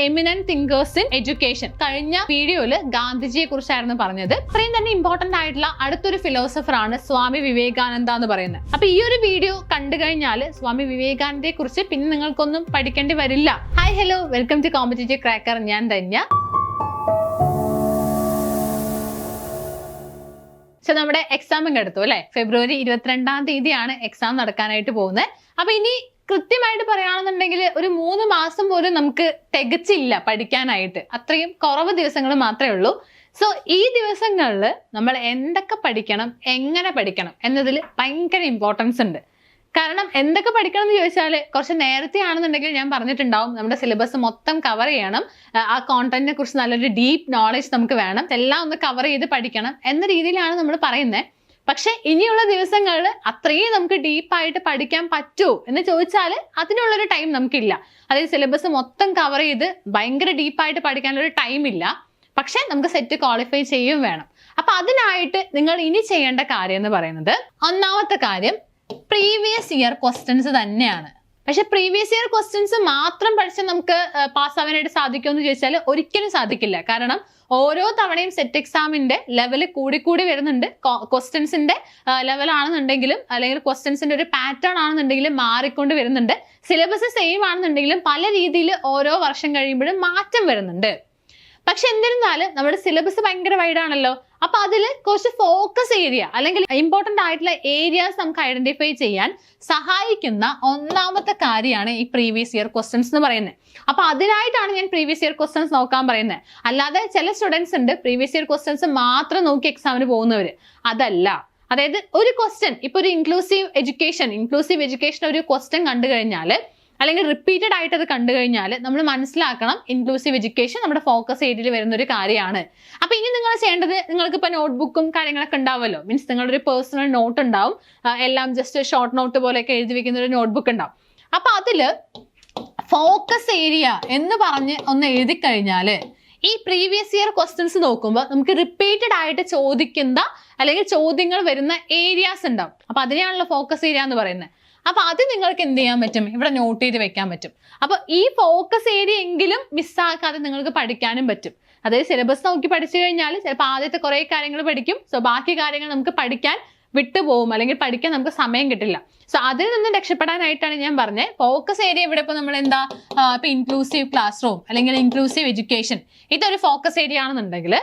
Eminent thinkers in education. കഴിഞ്ഞ വീഡിയോയില് ഗാന്ധിജിയെ കുറിച്ചായിരുന്നു പറഞ്ഞത്. അത്രയും തന്നെ ഇമ്പോർട്ടന്റ് ആയിട്ടുള്ള അടുത്തൊരു ഫിലോസഫർ ആണ് സ്വാമി വിവേകാനന്ദ എന്ന് പറയുന്നത്. അപ്പൊ ഈ ഒരു വീഡിയോ കണ്ടു കഴിഞ്ഞാൽ സ്വാമി വിവേകാനന്ദയെ കുറിച്ച് പിന്നെ നിങ്ങൾക്കൊന്നും പഠിക്കേണ്ടി വരില്ല. Hi hello, welcome to competitive cracker. ഞാൻ ധന്യ. നമ്മുടെ എക്സാം എടുത്തു അല്ലെ. ഫെബ്രുവരി 22-ാം തീയതിയാണ് എക്സാം നടക്കാനായിട്ട് പോകുന്നത്. അപ്പൊ ഇനി കൃത്യമായിട്ട് പറയുകയാണെന്നുണ്ടെങ്കിൽ ഒരു 3 മാസം പോലും നമുക്ക് തികച്ചില്ല പഠിക്കാനായിട്ട്. അത്രയും കുറവ് ദിവസങ്ങൾ മാത്രമേ ഉള്ളൂ. സോ ഈ ദിവസങ്ങളിൽ നമ്മൾ എന്തൊക്കെ പഠിക്കണം, എങ്ങനെ പഠിക്കണം എന്നതിൽ ഭയങ്കര ഇമ്പോർട്ടൻസ് ഉണ്ട്. കാരണം എന്തൊക്കെ പഠിക്കണം എന്ന് ചോദിച്ചാൽ കുറച്ച് നേരത്തെ ആണെന്നുണ്ടെങ്കിൽ ഞാൻ പറഞ്ഞിട്ടുണ്ടാവും നമ്മുടെ സിലബസ് മൊത്തം കവർ ചെയ്യണം, ആ കോണ്ടന്റിനെ കുറിച്ച് നല്ലൊരു ഡീപ്പ് നോളജ് നമുക്ക് വേണം, എല്ലാം ഒന്ന് കവർ ചെയ്ത് പഠിക്കണം എന്ന രീതിയിലാണ് നമ്മൾ പറയുന്നത്. പക്ഷെ ഇനിയുള്ള ദിവസങ്ങളിൽ അത്രയും നമുക്ക് ഡീപ്പായിട്ട് പഠിക്കാൻ പറ്റുമോ എന്ന് ചോദിച്ചാൽ അതിനുള്ളൊരു ടൈം നമുക്കില്ല. അതായത് സിലബസ് മൊത്തം കവർ ചെയ്ത് ഭയങ്കര ഡീപ്പായിട്ട് പഠിക്കാനുള്ളൊരു ടൈം ഇല്ല. പക്ഷെ നമുക്ക് സെറ്റ് ക്വാളിഫൈ ചെയ്യുകയും വേണം. അപ്പൊ അതിനായിട്ട് നിങ്ങൾ ഇനി ചെയ്യേണ്ട കാര്യം എന്ന് പറയുന്നത്, ഒന്നാമത്തെ കാര്യം പ്രീവിയസ് ഇയർ ക്വസ്റ്റ്യൻസ് തന്നെയാണ്. പക്ഷെ പ്രീവിയസ് ഇയർ ക്വസ്റ്റ്യൻസ് മാത്രം പഠിച്ച് നമുക്ക് പാസ്സാവാനായിട്ട് സാധിക്കുമെന്ന് ചോദിച്ചാൽ ഒരിക്കലും സാധിക്കില്ല. കാരണം ഓരോ തവണയും സെറ്റ് എക്സാമിന്റെ ലെവല് കൂടി വരുന്നുണ്ട്. ക്വസ്റ്റ്യൻസിന്റെ ലെവൽ ആണെന്നുണ്ടെങ്കിലും അല്ലെങ്കിൽ ക്വസ്റ്റ്യൻസിന്റെ ഒരു പാറ്റേൺ ആണെന്നുണ്ടെങ്കിലും മാറിക്കൊണ്ട് വരുന്നുണ്ട്. സിലബസ് സെയിം ആണെന്നുണ്ടെങ്കിലും പല രീതിയിൽ ഓരോ വർഷം കഴിയുമ്പോഴും മാറ്റം വരുന്നുണ്ട്. പക്ഷെ എന്നിരുന്നാലും നമ്മുടെ സിലബസ് ഭയങ്കര വൈഡ് ആണല്ലോ. അപ്പൊ അതിൽ കുറച്ച് ഫോക്കസ് ഏരിയ അല്ലെങ്കിൽ ഇമ്പോർട്ടന്റ് ആയിട്ടുള്ള ഏരിയാസ് നമുക്ക് ഐഡന്റിഫൈ ചെയ്യാൻ സഹായിക്കുന്ന ഒന്നാമത്തെ കാര്യമാണ് ഈ പ്രീവിയസ് ഇയർ ക്വസ്റ്റ്യൻസ് എന്ന് പറയുന്നത്. അപ്പൊ അതിനായിട്ടാണ് ഞാൻ പ്രീവിയസ് ഇയർ ക്വസ്റ്റ്യൻസ് നോക്കാൻ പറയുന്നത്. അല്ലാതെ ചില സ്റ്റുഡൻസ് ഉണ്ട് പ്രീവിയസ് ഇയർ ക്വസ്റ്റ്യൻസ് മാത്രം നോക്കി എക്സാമിന് പോകുന്നവര്. അതല്ല. അതായത് ഒരു ക്വസ്റ്റ്യൻ, ഇപ്പൊ ഒരു ഇൻക്ലൂസീവ് എഡ്യൂക്കേഷൻ ഒരു ക്വസ്റ്റ്യൻ കണ്ടു കഴിഞ്ഞാൽ അല്ലെങ്കിൽ റിപ്പീറ്റഡ് ആയിട്ട് അത് കണ്ടു കഴിഞ്ഞാൽ നമ്മൾ മനസ്സിലാക്കണം ഇൻക്ലൂസീവ് എഡ്യൂക്കേഷൻ നമ്മുടെ ഫോക്കസ് ഏരിയയിൽ വരുന്ന ഒരു കാര്യമാണ്. അപ്പൊ ഇനി നിങ്ങൾ ചെയ്യേണ്ടത്, നിങ്ങൾക്ക് ഇപ്പൊ നോട്ട്ബുക്കും കാര്യങ്ങളൊക്കെ ഉണ്ടാവുമല്ലോ. മീൻസ് നിങ്ങളുടെ ഒരു പേഴ്സണൽ നോട്ട് ഉണ്ടാവും, എല്ലാം ജസ്റ്റ് ഷോർട്ട് നോട്ട് പോലെയൊക്കെ എഴുതി വെക്കുന്ന ഒരു നോട്ട്ബുക്ക് ഉണ്ടാവും. അപ്പൊ അതില് ഫോക്കസ് ഏരിയ എന്ന് പറഞ്ഞ് ഒന്ന് എഴുതി കഴിഞ്ഞാൽ ഈ പ്രീവിയസ് ഇയർ ക്വസ്റ്റ്യൻസ് നോക്കുമ്പോൾ നമുക്ക് റിപ്പീറ്റഡ് ആയിട്ട് ചോദിക്കുന്ന അല്ലെങ്കിൽ ചോദ്യങ്ങൾ വരുന്ന ഏരിയാസ് ഉണ്ടാവും. അപ്പൊ അതിനെയാണല്ലോ ഫോക്കസ് ഏരിയ എന്ന് പറയുന്നത്. അപ്പൊ അത് നിങ്ങൾക്ക് എന്ത് ചെയ്യാൻ പറ്റും, ഇവിടെ നോട്ട് ചെയ്ത് വെക്കാൻ പറ്റും. അപ്പൊ ഈ ഫോക്കസ് ഏരിയ എങ്കിലും മിസ്സാക്കാതെ നിങ്ങൾക്ക് പഠിക്കാനും പറ്റും. അതായത് സിലബസ് നോക്കി പഠിച്ചു കഴിഞ്ഞാൽ ചിലപ്പോൾ ആദ്യത്തെ കുറെ കാര്യങ്ങൾ പഠിക്കും. സോ ബാക്കി കാര്യങ്ങൾ നമുക്ക് പഠിക്കാൻ വിട്ടുപോകും, അല്ലെങ്കിൽ പഠിക്കാൻ നമുക്ക് സമയം കിട്ടില്ല. സോ അതിൽ നിന്ന് രക്ഷപ്പെടാനായിട്ടാണ് ഞാൻ പറഞ്ഞത് ഫോക്കസ് ഏരിയ. ഇവിടെ ഇപ്പൊ നമ്മൾ എന്താ, ഇപ്പൊ ഇൻക്ലൂസീവ് ക്ലാസ് റൂം അല്ലെങ്കിൽ ഇൻക്ലൂസീവ് എഡ്യൂക്കേഷൻ, ഇതൊരു ഫോക്കസ് ഏരിയ ആണെന്നുണ്ടെങ്കിൽ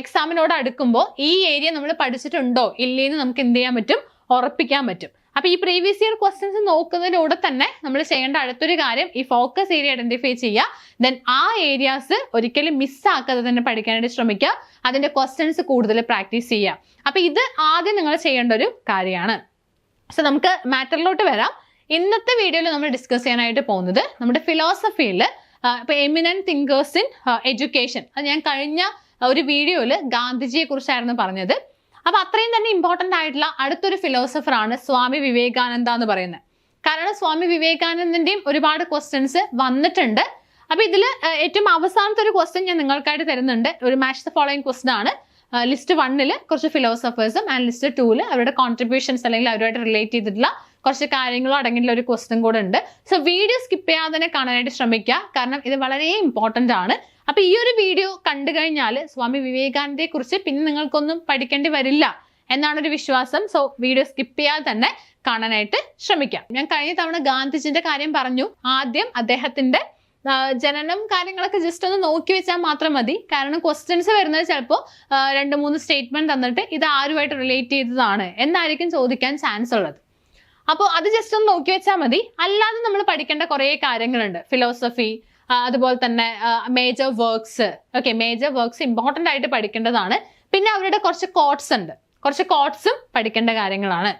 എക്സാമിനോട് അടുക്കുമ്പോൾ ഈ ഏരിയ നമ്മൾ പഠിച്ചിട്ടുണ്ടോ ഇല്ലേന്ന് നമുക്ക് എന്ത് ചെയ്യാൻ പറ്റും, ഉറപ്പിക്കാൻ പറ്റും. അപ്പൊ ഈ പ്രീവിയസ് ഇയർ ക്വസ്റ്റ്യൻസ് നോക്കുന്നതിലൂടെ തന്നെ നമ്മൾ ചെയ്യേണ്ട അടുത്തൊരു കാര്യം ഈ ഫോക്കസ് ഏരിയ ഐഡന്റിഫൈ ചെയ്യുക. ദെൻ ആ ഏരിയാസ് ഒരിക്കലും മിസ്സാക്കാതെ തന്നെ പഠിക്കാനായിട്ട് ശ്രമിക്കുക. അതിന്റെ ക്വസ്റ്റ്യൻസ് കൂടുതൽ പ്രാക്ടീസ് ചെയ്യുക. അപ്പൊ ഇത് ആദ്യം നിങ്ങൾ ചെയ്യേണ്ട ഒരു കാര്യമാണ്. സോ നമുക്ക് മാറ്ററിലോട്ട് വരാം. ഇന്നത്തെ വീഡിയോയിൽ നമ്മൾ ഡിസ്കസ് ചെയ്യാനായിട്ട് പോകുന്നത് നമ്മുടെ ഫിലോസഫിയിൽ ഇപ്പൊ എമിനന്റ് തിങ്കേഴ്സ് ഇൻ എഡ്യൂക്കേഷൻ. അത് ഞാൻ കഴിഞ്ഞ ഒരു വീഡിയോയിൽ ഗാന്ധിജിയെ കുറിച്ചായിരുന്നു പറഞ്ഞത്. അപ്പൊ അത്രയും തന്നെ ഇമ്പോർട്ടന്റ് ആയിട്ടുള്ള അടുത്തൊരു ഫിലോസഫർ ആണ് സ്വാമി വിവേകാനന്ദ എന്ന് പറയുന്നത്. കാരണം സ്വാമി വിവേകാനന്ദന്റെയും ഒരുപാട് ക്വസ്റ്റ്യൻസ് വന്നിട്ടുണ്ട്. അപ്പൊ ഇതിൽ ഏറ്റവും അവസാനത്തെ ഒരു ക്വസ്റ്റ്യൻ ഞാൻ നിങ്ങൾക്കായിട്ട് തരുന്നുണ്ട്. ഒരു മാച്ച് ദ ഫോളോയിങ് ക്വസ്റ്റ്യൻ ആണ്. ലിസ്റ്റ് 1 കുറച്ച് ഫിലോസഫേഴ്സും ആൻഡ് ലിസ്റ്റ് 2 അവരുടെ കോൺട്രിബ്യൂഷൻസ് അല്ലെങ്കിൽ അവരുമായിട്ട് റിലേറ്റ് ചെയ്തിട്ടുള്ള കുറച്ച് കാര്യങ്ങളും അടങ്ങിയിട്ടുള്ള ഒരു ക്വസ്റ്റ്യൻ കൂടെ ഉണ്ട്. സോ വീഡിയോ സ്കിപ്പ് ചെയ്യാതെ തന്നെ കാണാനായിട്ട് ശ്രമിക്കുക. കാരണം ഇത് വളരെ ഇമ്പോർട്ടന്റ് ആണ്. അപ്പൊ ഈ ഒരു വീഡിയോ കണ്ടു കഴിഞ്ഞാൽ സ്വാമി വിവേകാനന്ദയെ കുറിച്ച് പിന്നെ നിങ്ങൾക്കൊന്നും പഠിക്കേണ്ടി വരില്ല എന്നാണ് ഒരു വിശ്വാസം. സോ വീഡിയോ സ്കിപ്പ് ചെയ്യാതെ തന്നെ കാണാനായിട്ട് ശ്രമിക്കാം. ഞാൻ കഴിഞ്ഞ തവണ ഗാന്ധിജിന്റെ കാര്യം പറഞ്ഞു. ആദ്യം അദ്ദേഹത്തിന്റെ ജനനം കാര്യങ്ങളൊക്കെ ജസ്റ്റ് ഒന്ന് നോക്കി വെച്ചാൽ മാത്രം മതി. കാരണം ക്വസ്റ്റ്യൻസ് വരുന്നത് ചിലപ്പോൾ 2-3 സ്റ്റേറ്റ്മെന്റ് തന്നിട്ട് ഇത് ആരുമായിട്ട് റിലേറ്റ് ചെയ്തതാണ് എന്നായിരിക്കും ചോദിക്കാൻ ചാൻസ് ഉള്ളത്. അപ്പോൾ അത് ജസ്റ്റ് ഒന്ന് നോക്കി വെച്ചാൽ മതി. അല്ലാതെ നമ്മൾ പഠിക്കേണ്ട കുറേ കാര്യങ്ങളുണ്ട്. ഫിലോസഫി, അതുപോലെ തന്നെ major works. Major works important ആയിട്ട് പഠിക്കേണ്ടതാണ്. പിന്നെ അവരുടെ കുറച്ച് കോട്ട്സ് ഉണ്ട്, കുറച്ച് കോട്ട്സും പഠിക്കേണ്ട കാര്യങ്ങളാണ്.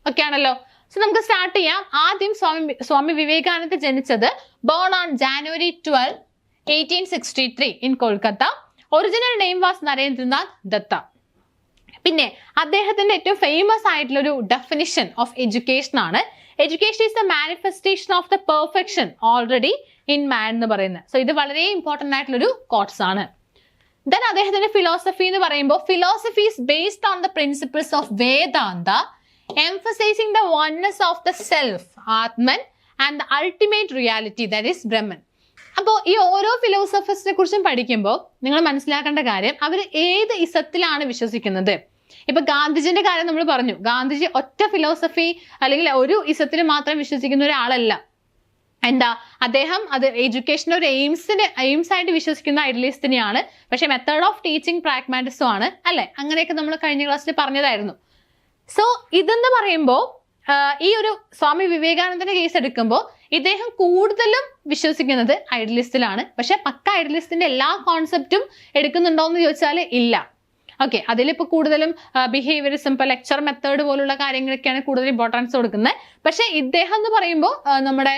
ഓക്കെ ആണല്ലോ. സോ നമുക്ക് സ്റ്റാർട്ട് ചെയ്യാം. ആദ്യം സ്വാമി വിവേകാനന്ദ ജനിച്ചത് born on January 12, 1863 in Kolkata. Original name was Narendranath Datta. പിന്നെ അദ്ദേഹത്തിന്റെ ഏറ്റവും ഫേമസ് ആയിട്ടുള്ള ഒരു ഡെഫിനിഷൻ ഓഫ് എഡ്യൂക്കേഷൻ ആണ്, education is the manifestation of the perfection already in man എന്ന് പറയുന്നത്. സോ ഇത് വളരെ ഇമ്പോർട്ടന്റ് ആയിട്ടുള്ള ഒരു കോട്ട്സ് ആണ്. ദെൻ അദ്ദേഹത്തിന്റെ ഫിലോസഫി എന്ന് പറയുമ്പോൾ philosophy is based on the principles of Vedanta, emphasizing the oneness of the self, Atman, and the ultimate reality, that is Brahman. അപ്പോൾ ഈ ഓരോ ഫിലോസഫേഴ്സിനെ കുറിച്ചും പഠിക്കുമ്പോൾ നിങ്ങൾ മനസ്സിലാക്കേണ്ട കാര്യം അവർ ഏത് ഇസത്തിലാണ് വിശ്വസിക്കുന്നത്. ഇപ്പൊ ഗാന്ധിജിന്റെ കാര്യം നമ്മൾ പറഞ്ഞു. ഗാന്ധിജി ഒറ്റ ഫിലോസഫി അല്ലെങ്കിൽ ഒരു ഇസത്തിൽ മാത്രം വിശ്വസിക്കുന്ന ഒരാളല്ല. എന്താ, അദ്ദേഹം അത് എഡ്യൂക്കേഷൻ ഒരു എയിംസ് ആയിട്ട് വിശ്വസിക്കുന്ന ഐഡിയലിസ്റ്റിനെയാണ്. പക്ഷെ മെത്തേഡ് ഓഫ് ടീച്ചിങ് പ്രാഗ്മാറ്റിസം ആണ്, അല്ലെ? അങ്ങനെയൊക്കെ നമ്മൾ കഴിഞ്ഞ ക്ലാസ്സിൽ പറഞ്ഞതായിരുന്നു. സോ ഇതെന്ന് പറയുമ്പോൾ ഈ ഒരു സ്വാമി വിവേകാനന്ദന്റെ കേസ് എടുക്കുമ്പോൾ ഇദ്ദേഹം കൂടുതലും വിശ്വസിക്കുന്നത് ഐഡിയലിസ്റ്റിലാണ്. പക്ഷെ പക്ക ഐഡിയലിസ്റ്റിന്റെ എല്ലാ കോൺസെപ്റ്റും എടുക്കുന്നുണ്ടോ എന്ന് ചോദിച്ചാൽ ഇല്ല. ഓക്കെ, അതിലിപ്പോൾ കൂടുതലും ബിഹേവിയറിസം, ഇപ്പൊ ലെക്ചർ മെത്തേഡ് പോലുള്ള കാര്യങ്ങളൊക്കെയാണ് കൂടുതൽ ഇമ്പോർട്ടൻസ് കൊടുക്കുന്നത്. പക്ഷെ ഇദ്ദേഹം എന്ന് പറയുമ്പോൾ നമ്മുടെ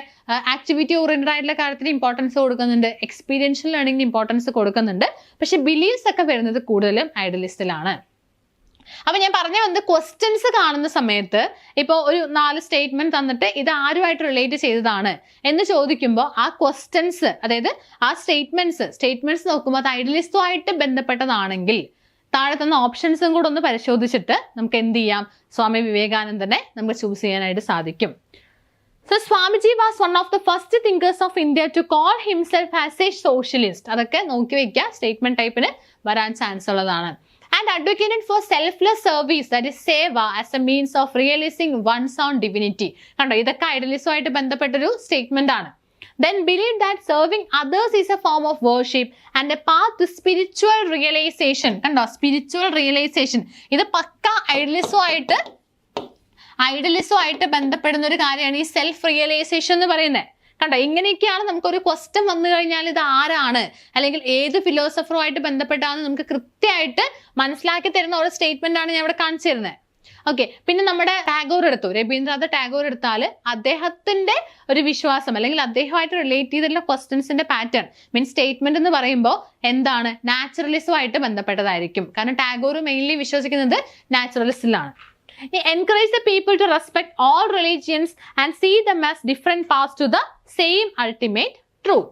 ആക്ടിവിറ്റി ഓറിയന്റഡ് ആയിട്ടുള്ള കാര്യത്തിന് ഇമ്പോർട്ടൻസ് കൊടുക്കുന്നുണ്ട്, എക്സ്പീരിയൻഷ്യൽ ലേണിംഗിന് ഇമ്പോർട്ടൻസ് കൊടുക്കുന്നുണ്ട്. പക്ഷെ ബിലീഫ്സ് ഒക്കെ വരുന്നത് കൂടുതലും ഐഡിയലിസ്റ്റിലാണ്. അപ്പൊ ഞാൻ പറഞ്ഞു വന്നത്, ക്വസ്റ്റ്യൻസ് കാണുന്ന സമയത്ത് ഇപ്പോൾ ഒരു 4 സ്റ്റേറ്റ്മെന്റ് തന്നിട്ട് ഇത് ആരുമായിട്ട് റിലേറ്റ് ചെയ്തതാണ് എന്ന് ചോദിക്കുമ്പോൾ ആ ക്വസ്റ്റ്യൻസ്, അതായത് ആ സ്റ്റേറ്റ്മെന്റ്സ് നോക്കുമ്പോൾ അത് ഐഡിയലിസ്റ്റുമായിട്ട് ബന്ധപ്പെട്ടതാണെങ്കിൽ താഴെ തന്ന ഓപ്ഷൻസും കൂടെ ഒന്ന് പരിശോധിച്ചിട്ട് നമുക്ക് എന്ത് ചെയ്യാം, സ്വാമി വിവേകാനന്ദനെ നമുക്ക് ചൂസ് ചെയ്യാനായിട്ട് സാധിക്കും. So Swamiji was one of the first thinkers of India to call himself as a socialist. അതൊക്കെ നോക്കി വെക്കുക, സ്റ്റേറ്റ്മെന്റ് ടൈപ്പിന് വരാൻ ചാൻസ് ഉള്ളതാണ്. And advocated for selfless service, that is seva, as a means of realizing one's own divinity. കണ്ടോ, ഇതൊക്കെ ഐഡിയലിസവുമായിട്ട് ബന്ധപ്പെട്ടൊരു statement ആണ്. Then believe that serving others is a form of worship and a path to spiritual realization. കണ്ടോ, spiritual realisation, ഇത് പക്ക ഐഡിയലിസവുമായിട്ട് ബന്ധപ്പെടുന്ന ഒരു കാര്യമാണ് ഈ self realization എന്ന് പറയുന്നത്. കണ്ടോ, ഇങ്ങനെയൊക്കെയാണ് നമുക്കൊരു ക്വസ്റ്റ്യൻ വന്നു കഴിഞ്ഞാൽ ഇത് ആരാണ് അല്ലെങ്കിൽ ഏത് ഫിലോസഫറുമായിട്ട് ബന്ധപ്പെട്ടാന്ന് നമുക്ക് കൃത്യമായിട്ട് മനസ്സിലാക്കി തരുന്ന ഒരു സ്റ്റേറ്റ്മെന്റ് ആണ് ഞാൻ ഇവിടെ കാണിച്ചു തരുന്നത്. ഓക്കെ, പിന്നെ നമ്മുടെ ടാഗോർ എടുത്തു, രവീന്ദ്രനാഥ് ടാഗോർ എടുത്താൽ അദ്ദേഹത്തിന്റെ ഒരു വിശ്വാസം അല്ലെങ്കിൽ അദ്ദേഹമായിട്ട് റിലേറ്റ് ചെയ്തിട്ടുള്ള ക്വസ്റ്റ്യൻസിന്റെ പാറ്റേൺ മീൻസ് സ്റ്റേറ്റ്മെന്റ് എന്ന് പറയുമ്പോൾ എന്താണ്, നാച്ചുറലിസവുമായിട്ട് ബന്ധപ്പെട്ടതായിരിക്കും. കാരണം ടാഗോർ മെയിൻലി വിശ്വസിക്കുന്നത് നാച്ചുറലിസ്റ്റിലാണ്. He encouraged the people to respect all religions and see them as different paths to the same ultimate truth.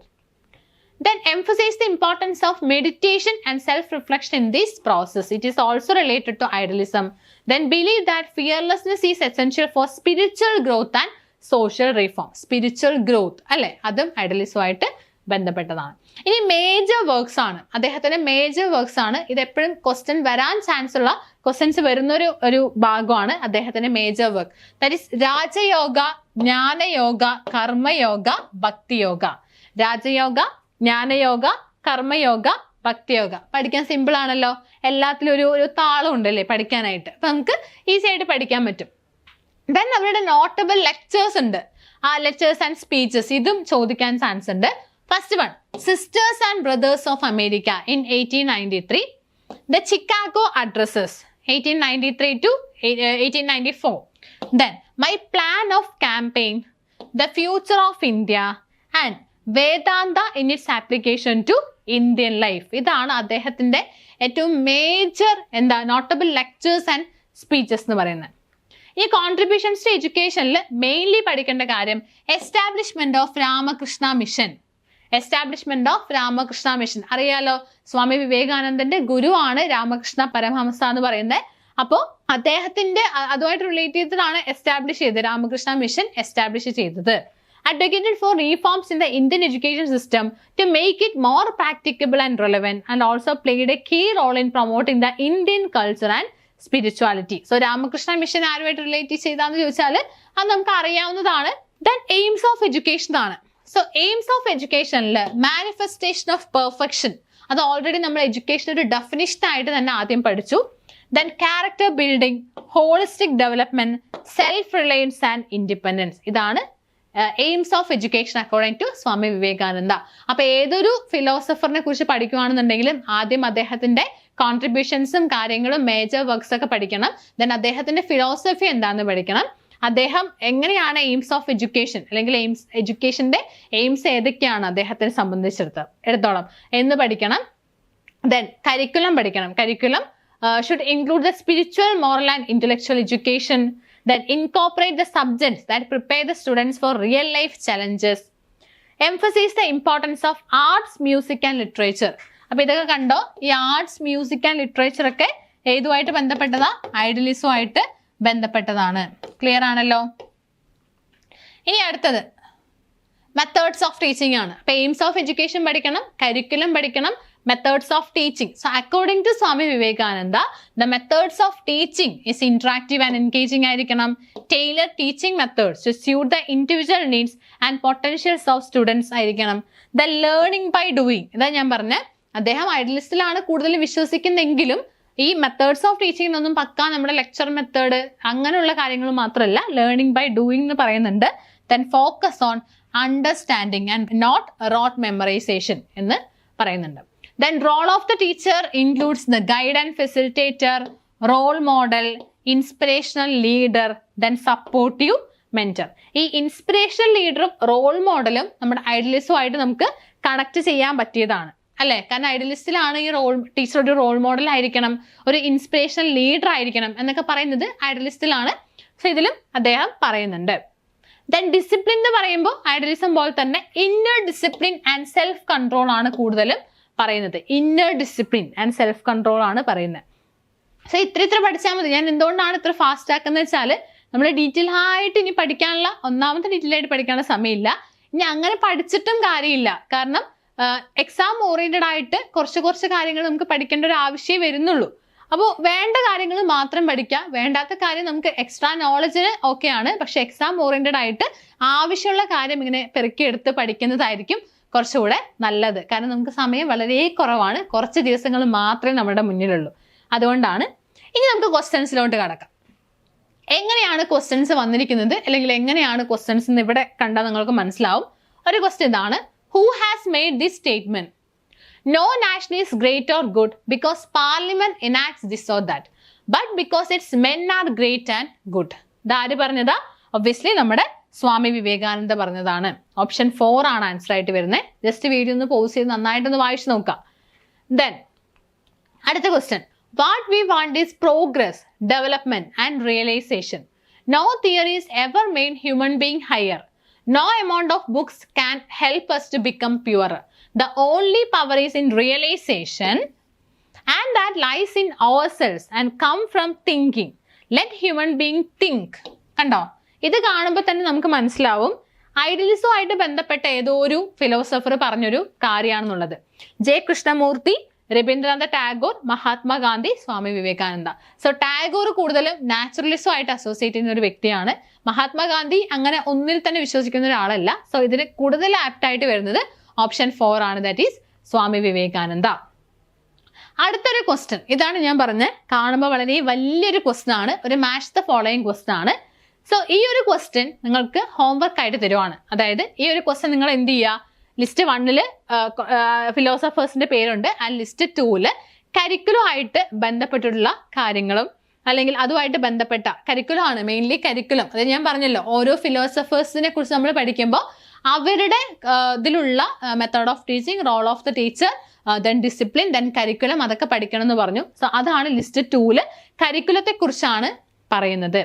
Then emphasize the importance of meditation and self-reflection in this process. It is also related to idealism. Then believe that fearlessness is essential for spiritual growth and social reform. Spiritual growth, അല്ലെ, അതും ഐഡിയലിസവുമായിട്ട് ബന്ധപ്പെട്ടതാണ്. ഇനി major works ആണ്, അദ്ദേഹത്തിന്റെ major works ആണ്. ഇത് എപ്പോഴും question വരാൻ ചാൻസ് ഉള്ള ക്വസ്റ്റ്യൻസ് വരുന്ന ഒരു ഭാഗമാണ് അദ്ദേഹത്തിന്റെ major work. That is Rajayoga, Jnanayoga, Karmayoga, Bhaktiyoga. Rajayoga, Jnanayoga, Karmayoga, Bhaktiyoga. പഠിക്കാൻ സിമ്പിൾ ആണല്ലോ, എല്ലാത്തിലും ഒരു താളം ഉണ്ടല്ലേ പഠിക്കാനായിട്ട്. അപ്പൊ നമുക്ക് ഈസി ആയിട്ട് പഠിക്കാൻ പറ്റും. ദെൻ അവരുടെ നോട്ടബിൾ ലെക്ചേഴ്സ് ഉണ്ട്, ആ ലെക്ചേഴ്സ് ആൻഡ് സ്പീച്ചസ്, ഇതും ചോദിക്കാൻ ചാൻസ് ഉണ്ട്. First one, Sisters and Brothers of America in 1893. The Chicago Addresses, 1893 to 1894. Then, My Plan of Campaign, The Future of India, and Vedanta in its application to Indian life. ഇതാണ് അദ്ദേഹത്തിന്റെ ഏറ്റവും major notable lectures and speeches എന്ന് പറയുന്നത്. ഈ contributions to എഡ്യൂക്കേഷനിൽ mainly പഠിക്കേണ്ട കാര്യം establishment of Ramakrishna mission. Establishment of Ramakrishna mission അറിയാലോ, സ്വാമി വിവേകാനന്ദന്റെ ഗുരുവാണ് രാമകൃഷ്ണ പരമഹംസ എന്ന് പറയുന്നത്. അപ്പോൾ അദ്ദേഹത്തിന്റെ അതുമായിട്ട് റിലേറ്റ് ചെയ്തിട്ടാണ് എസ്റ്റാബ്ലിഷ് ചെയ്തത്, രാമകൃഷ്ണ മിഷൻ എസ്റ്റാബ്ലിഷ് ചെയ്തത്. Advocated for reforms in the Indian education system to make it more practicable and relevant, and also played a key role in promoting the Indian culture and spirituality. So Ramakrishna mission ആരുമായിട്ട് relate ചെയ്താന്ന് ചോദിച്ചാൽ അത് നമുക്ക് അറിയാവുന്നതാണ്. Then aims of education ആണ്. So aims of എഡ്യൂക്കേഷനിൽ manifestation of perfection, അത് already നമ്മൾ എഡ്യൂക്കേഷൻ ഒരു ഡെഫിനിഷൻ ആയിട്ട് തന്നെ ആദ്യം പഠിച്ചു. Then character building, holistic development, self reliance and independence. ഇതാണ് aims of education according to Swami Vivekananda. അപ്പൊ ഏതൊരു ഫിലോസഫറിനെ കുറിച്ച് പഠിക്കുകയാണെന്നുണ്ടെങ്കിലും ആദ്യം അദ്ദേഹത്തിന്റെ കോൺട്രിബ്യൂഷൻസും കാര്യങ്ങളും മേജർ വർക്ക്സ് ഒക്കെ പഠിക്കണം. ദെൻ അദ്ദേഹത്തിന്റെ ഫിലോസഫി എന്താണെന്ന് പഠിക്കണം. അദ്ദേഹം എങ്ങനെയാണ് എയിംസ് ഓഫ് എഡ്യൂക്കേഷൻ അല്ലെങ്കിൽ എഡ്യൂക്കേഷന്റെ എയിംസ് ഏതൊക്കെയാണ് അദ്ദേഹത്തിനെ സംബന്ധിച്ചിടത്തോളം എന്ന് പഠിക്കണം. ദെൻ കരിക്കുലം പഠിക്കണം. Curriculum should include the spiritual, moral and intellectual education. Then incorporate the subjects that prepare the students for real life challenges. Emphasize the importance of arts, music and literature. അപ്പൊ ഇതൊക്കെ കണ്ടോ, ഈ arts, music and literature ഒക്കെ ഏതുമായിട്ട് ബന്ധപ്പെട്ടതാ, ഐഡിയലിസവുമായിട്ട് ബന്ധപ്പെട്ടതാണ്. Clear ആണല്ലോ. ഇനി അടുത്തത് methods of teaching ആണ്. അപ്പൊ എയിംസ് ഓഫ് എഡ്യൂക്കേഷൻ പഠിക്കണം, കരിക്കുലം പഠിക്കണം, methods of teaching. So according to Swami Vivekananda, the methods of teaching is interactive and engaging ആയിരിക്കണം. Tailored teaching methods to suit the individual needs and potentials of students ആയിരിക്കണം. The learning by doing, ഇതാ ഞാൻ പറഞ്ഞ അദ്ദേഹം ഐഡിയലിസ്റ്റിലാണ് കൂടുതൽ വിശ്വസിക്കുന്നെങ്കിലും ഈ methods of teaching ഒന്നും പക്കാ നമ്മുടെ ലെക്ചർ മെത്തേഡ് അങ്ങനെയുള്ള കാര്യങ്ങൾ മാത്രമല്ല, ലേണിംഗ് ബൈ ഡൂയിങ് എന്ന് പറയുന്നുണ്ട്. Then focus on understanding and not rote memorization എന്ന് പറയുന്നുണ്ട്. Then role of the teacher includes the guide and facilitator, role model, inspirational leader, then supportive mentor. ഈ ഇൻസ്പിറേഷണൽ ലീഡറും റോൾ മോഡലും നമ്മുടെ ഐഡിയലിസ്റ്റുമായിട്ട് നമുക്ക് കണക്ട് ചെയ്യാൻ പറ്റിയതാണ് അല്ലേ? കാരണം ഐഡിയലിസ്റ്റിലാണ് ഈ ടീച്ചർ ഒരു റോൾ മോഡൽ ആയിരിക്കണം, ഒരു ഇൻസ്പിറേഷണൽ ലീഡർ ആയിരിക്കണം എന്നൊക്കെ പറയുന്നത് ഐഡിയലിസ്റ്റിലാണ്. സോ ഇതിലും അദ്ദേഹം പറയുന്നുണ്ട്. ദെൻ ഡിസിപ്ലിൻ എന്ന് പറയുമ്പോൾ ഐഡിയലിസം പോലെ തന്നെ inner discipline and self control ആണ് കൂടുതലും പറയുന്നത്. Inner discipline and self control ആണ് പറയുന്നത്. സോ ഇത്ര പഠിച്ചാൽ മതി. ഞാൻ എന്തുകൊണ്ടാണ് ഇത്ര ഫാസ്റ്റ് ആക്കുന്നത് വെച്ചാൽ നമ്മൾ ഡീറ്റെയിൽ ആയിട്ട് ഇനി പഠിക്കാനുള്ള ഡീറ്റെയിൽ ആയിട്ട് പഠിക്കാനുള്ള സമയമില്ല. ഇനി അങ്ങനെ പഠിച്ചിട്ടും കാര്യമില്ല. കാരണം എക്സാം ഓറിയന്റഡ് ആയിട്ട് കുറച്ച് കാര്യങ്ങൾ നമുക്ക് പഠിക്കേണ്ട ഒരു ആവശ്യമേ വരുന്നുള്ളൂ. അപ്പോൾ വേണ്ട കാര്യങ്ങൾ മാത്രം പഠിക്കാം, വേണ്ടാത്ത കാര്യം നമുക്ക് എക്സ്ട്രാ നോളജിന് ഓക്കെയാണ്. പക്ഷെ എക്സാം ഓറിയന്റഡ് ആയിട്ട് ആവശ്യമുള്ള കാര്യം ഇങ്ങനെ പെറുക്കിയെടുത്ത് പഠിക്കുന്നതായിരിക്കും കുറച്ചുകൂടെ നല്ലത്. കാരണം നമുക്ക് സമയം വളരെ കുറവാണ്, കുറച്ച് ദിവസങ്ങൾ മാത്രമേ നമ്മുടെ മുന്നിലുള്ളൂ. അതുകൊണ്ടാണ്. ഇനി നമുക്ക് ക്വസ്റ്റ്യൻസിലോട്ട് കടക്കാം. എങ്ങനെയാണ് ക്വസ്റ്റ്യൻസ് വന്നിരിക്കുന്നത്, അല്ലെങ്കിൽ എങ്ങനെയാണ് ക്വസ്റ്റ്യൻസ് എന്ന് ഇവിടെ കണ്ടാൽ നിങ്ങൾക്ക് മനസ്സിലാവും. ഒരു ക്വസ്റ്റ്യൻ ഇതാണ്: who has made this statement? No nation is great or good because parliament enacts this or that, but because its men are great and good. ഇതാര് പറഞ്ഞതാ? ഒബ്വിയസ്ലി നമ്മുടെ സ്വാമി വിവേകാനന്ദ പറഞ്ഞതാണ്. ഓപ്ഷൻ 4 ആണ് ആൻസർ ആയിട്ട് വരുന്നത്. ജസ്റ്റ് വീഡിയോ ഒന്ന് pose ചെയ്ത് നന്നായിട്ടൊന്ന് വായിച്ചു നോക്കാം. ദെൻ അടുത്ത question: what we want is progress, development and realisation. No theories ever made human being higher. No amount of books can help us to become purer. The only power is in realization, and that lies in ourselves and come from thinking. Let human being think. കണ്ടോ? ഇത് കാണുമ്പോൾ തന്നെ നമുക്ക് മനസ്സിലാവും ഐഡിയലിസവുമായിട്ട് ബന്ധപ്പെട്ട ഏതോ ഒരു philosopher പറഞ്ഞൊരു കാര്യമാണെന്നുള്ളത്. ജെ കൃഷ്ണമൂർത്തി, രവീന്ദ്രനാഥ ടാഗോർ, മഹാത്മാഗാന്ധി, സ്വാമി വിവേകാനന്ദ. സോ ടാഗോർ കൂടുതലും നാച്ചുറലിസവുമായിട്ട് അസോസിയേറ്റ് ചെയ്യുന്ന ഒരു വ്യക്തിയാണ്. മഹാത്മാഗാന്ധി അങ്ങനെ ഒന്നിൽ തന്നെ വിശ്വസിക്കുന്ന ഒരാളല്ല. സോ ഇതിന് കൂടുതൽ ആപ്റ്റ് ആയിട്ട് വരുന്നത് ഓപ്ഷൻ 4 ആണ്, ദാറ്റ് ഈസ് സ്വാമി വിവേകാനന്ദ. അടുത്തൊരു ക്വസ്റ്റ്യൻ ഇതാണ്. ഞാൻ പറഞ്ഞ കാണുമ്പോൾ വളരെ വലിയൊരു ക്വസ്റ്റ്യൻ ആണ്, ഒരു മാച്ച് ദ ഫോളോയിങ് ക്വസ്റ്റ്യൻ ആണ്. സോ ഈ ഒരു ക്വസ്റ്റ്യൻ നിങ്ങൾക്ക് ഹോംവർക്ക് ആയിട്ട് തരുവാണ്. അതായത് ഈ ഒരു ക്വസ്റ്റ്യൻ നിങ്ങൾ എന്ത് ചെയ്യുക, ലിസ്റ്റ് 1 ഫിലോസഫേഴ്സിന്റെ പേരുണ്ട്, ആൻഡ് ലിസ്റ്റ് 2 കരിക്കുലം ആയിട്ട് ബന്ധപ്പെട്ടിട്ടുള്ള കാര്യങ്ങളും അല്ലെങ്കിൽ അതുമായിട്ട് ബന്ധപ്പെട്ട കരിക്കുലം ആണ്, മെയിൻലി കരിക്കുലം. അത് ഞാൻ പറഞ്ഞല്ലോ, ഓരോ ഫിലോസഫേഴ്സിനെ കുറിച്ച് നമ്മൾ പഠിക്കുമ്പോൾ അവരുടെ ഇതിലുള്ള method of teaching, role of the teacher, then discipline, then curriculum, അതൊക്കെ പഠിക്കണം എന്ന് പറഞ്ഞു. സോ അതാണ് ലിസ്റ്റ് 2 കരിക്കുലത്തെ കുറിച്ചാണ് പറയുന്നത്.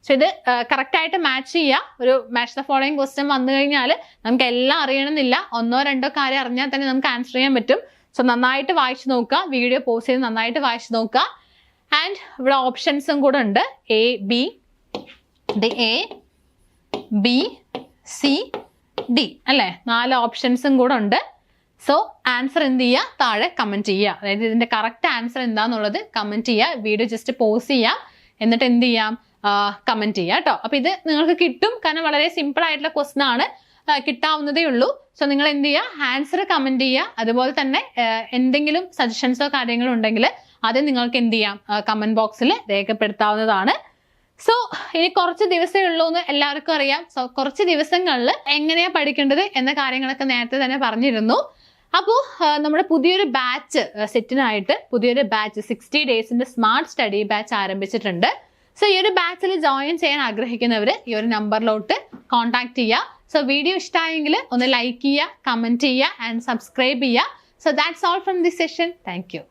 സോ ഇത് കറക്റ്റ് ആയിട്ട് മാച്ച് ചെയ്യുക. ഒരു മാച്ച് ദ ഫോളോയിങ് ക്വസ്റ്റ്യൻ വന്നു കഴിഞ്ഞാൽ നമുക്ക് എല്ലാം അറിയണമെന്നില്ല, 1-2 കാര്യം അറിഞ്ഞാൽ തന്നെ നമുക്ക് ആൻസർ ചെയ്യാൻ പറ്റും. സോ നന്നായിട്ട് വായിച്ചു നോക്കുക, വീഡിയോ പോസ് ചെയ്ത് നന്നായിട്ട് വായിച്ചു നോക്കുക. ആൻഡ് ഇവിടെ ഓപ്ഷൻസും കൂടെ ഉണ്ട്, A, B, C, D അല്ലേ? 4 ഓപ്ഷൻസും കൂടെ ഉണ്ട്. സോ ആൻസർ എന്ത് ചെയ്യുക, താഴെ കമന്റ് ചെയ്യുക. അതായത് ഇതിന്റെ കറക്റ്റ് ആൻസർ എന്താന്നുള്ളത് കമന്റ് ചെയ്യുക. വീഡിയോ ജസ്റ്റ് പോസ് ചെയ്യാം, എന്നിട്ട് എന്ത് ചെയ്യാം, കമന്റ് ചെയ്യുക കേട്ടോ. അപ്പൊ ഇത് നിങ്ങൾക്ക് കിട്ടും, കാരണം വളരെ സിമ്പിൾ ആയിട്ടുള്ള ക്വസ്റ്റ്യൻ ആണ്, കിട്ടാവുന്നതേ ഉള്ളൂ. സോ നിങ്ങൾ എന്ത് ചെയ്യുക, ആൻസർ കമന്റ് ചെയ്യുക. അതുപോലെ തന്നെ എന്തെങ്കിലും സജഷൻസോ കാര്യങ്ങളോ ഉണ്ടെങ്കിൽ അത് നിങ്ങൾക്ക് എന്ത് ചെയ്യാം, കമന്റ് ബോക്സിൽ രേഖപ്പെടുത്താവുന്നതാണ്. സോ ഇനി കുറച്ച് ദിവസമേ ഉള്ളൂ എന്ന് എല്ലാവർക്കും അറിയാം. സോ കുറച്ച് ദിവസങ്ങളിൽ എങ്ങനെയാ പഠിക്കേണ്ടത് എന്ന കാര്യങ്ങളൊക്കെ നേരത്തെ തന്നെ പറഞ്ഞിരുന്നു. അപ്പോൾ നമ്മുടെ പുതിയൊരു ബാച്ച് സെറ്റിനായിട്ട് പുതിയൊരു ബാച്ച് 60 ഡേയ്സിന്റെ സ്മാർട്ട് സ്റ്റഡി ബാച്ച് ആരംഭിച്ചിട്ടുണ്ട്. സോ ഈ ഒരു ബാച്ചിൽ ജോയിൻ ചെയ്യാൻ ആഗ്രഹിക്കുന്നവർ ഈ ഒരു നമ്പറിലോട്ട് കോൺടാക്ട് ചെയ്യുക. സോ വീഡിയോ ഇഷ്ടമായെങ്കിൽ ഒന്ന് ലൈക്ക് ചെയ്യുക, കമന്റ് ചെയ്യുക ആൻഡ് സബ്സ്ക്രൈബ് ചെയ്യുക. So that's all from this session. Thank you.